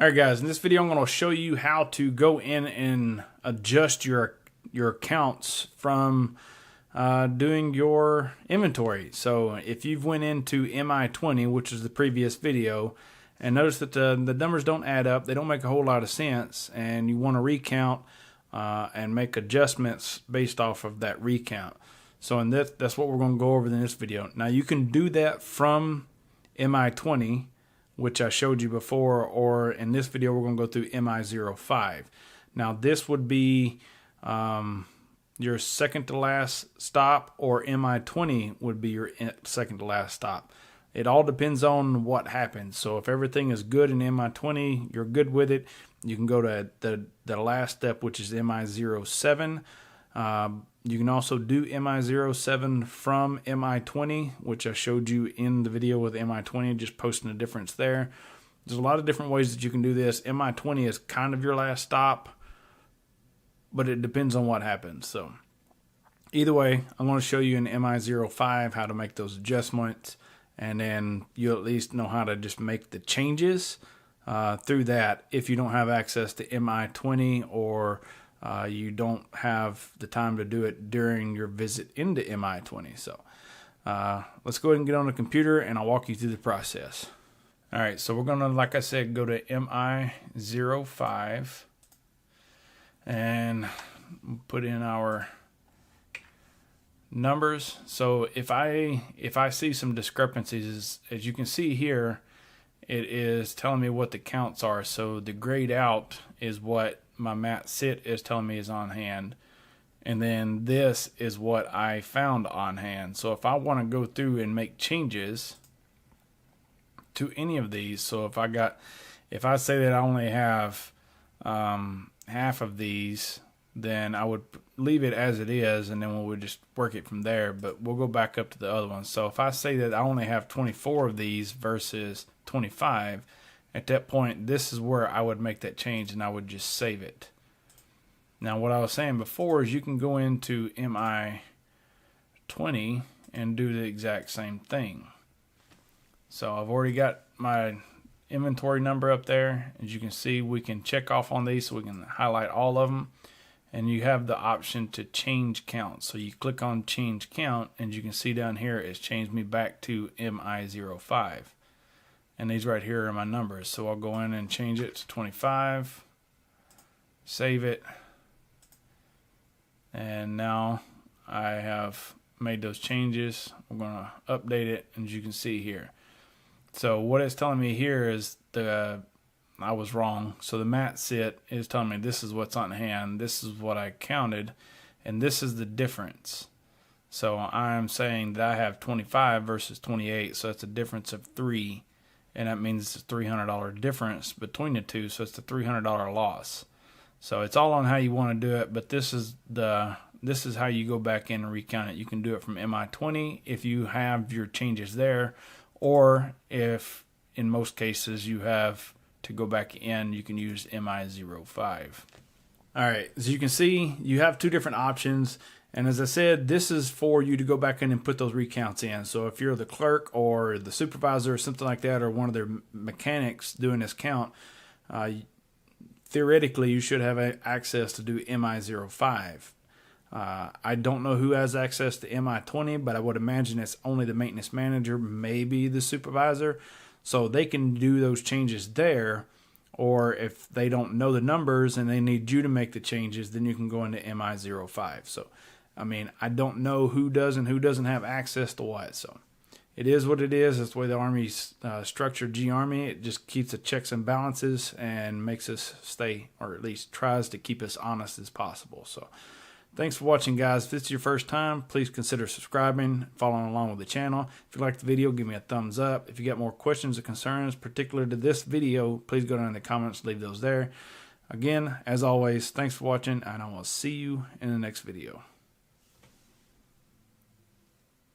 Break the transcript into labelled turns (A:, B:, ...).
A: Alright guys, in this video I'm going to show you how to go in and adjust your accounts from doing your inventory. So if you've went into MI20, which is the previous video, and notice that the numbers don't add up, they don't make a whole lot of sense, and you want to recount and make adjustments based off of that recount. So in that's what we're going to go over in this video. Now you can do that from MI20, which I showed you before, or in this video we're going to go through MI05. Now this would be your second to last stop, or MI20 would be your second to last stop. It all depends on what happens. So if everything is good in MI20, you're good with it, you can go to the last step, which is MI07. You can also do MI07 from MI20, which I showed you in the video with MI20, just posting the difference there. There's a lot of different ways that you can do this. MI20 is kind of your last stop, but it depends on what happens. So either way, I'm going to show you in MI05 how to make those adjustments, and then you'll at least know how to just make the changes through that if you don't have access to MI20, or you don't have the time to do it during your visit into MI20. So let's go ahead and get on the computer and I'll walk you through the process. All right, so we're gonna, like I said, go to MI05 and put in our numbers. So if I see some discrepancies, as you can see here, it is telling me what the counts are. So the grayed out is what my mat sit is telling me is on hand, and then this is what I found on hand. So if I want to go through and make changes to any of these, so if I say that I only have half of these, then I would leave it as it is, and then we would just work it from there. But we'll go back up to the other ones. So if I say that I only have 24 of these versus 25, at that point, this is where I would make that change, and I would just save it. Now, what I was saying before is you can go into MI20 and do the exact same thing. So I've already got my inventory number up there. As you can see, we can check off on these, so we can highlight all of them. And you have the option to change count. So you click on change count, and you can see down here it's changed me back to MI05. And these right here are my numbers. So I'll go in and change it to 25, save it, and now I have made those changes. I'm going to update it, as you can see here. So what it's telling me here is I was wrong. So the mat sit is telling me this is what's on hand, this is what I counted, and this is the difference. So I'm saying that I have 25 versus 28, so that's a difference of 3. And that means it's a $300 difference between the two, so it's a $300 loss. So it's all on how you want to do it, but this is how you go back in and recount it. You can do it from MI20 if you have your changes there, or if in most cases you have to go back in, you can use MI05. All right, as you can see, you have two different options. And as I said, this is for you to go back in and put those recounts in. So if you're the clerk or the supervisor or something like that, or one of their mechanics doing this count, theoretically you should have access to do MI05. I don't know who has access to MI20, but I would imagine it's only the maintenance manager, maybe the supervisor. So they can do those changes there. Or if they don't know the numbers and they need you to make the changes, then you can go into MI05. So I mean, I don't know who does and who doesn't have access to what. So it is what it is. That's the way the Army's structured, G-Army. It just keeps the checks and balances and makes us stay, or at least tries to keep us honest as possible. So thanks for watching, guys. If this is your first time, please consider subscribing, following along with the channel. If you liked the video, give me a thumbs up. If you got more questions or concerns particular to this video, please go down in the comments, leave those there. Again, as always, thanks for watching, and I will see you in the next video.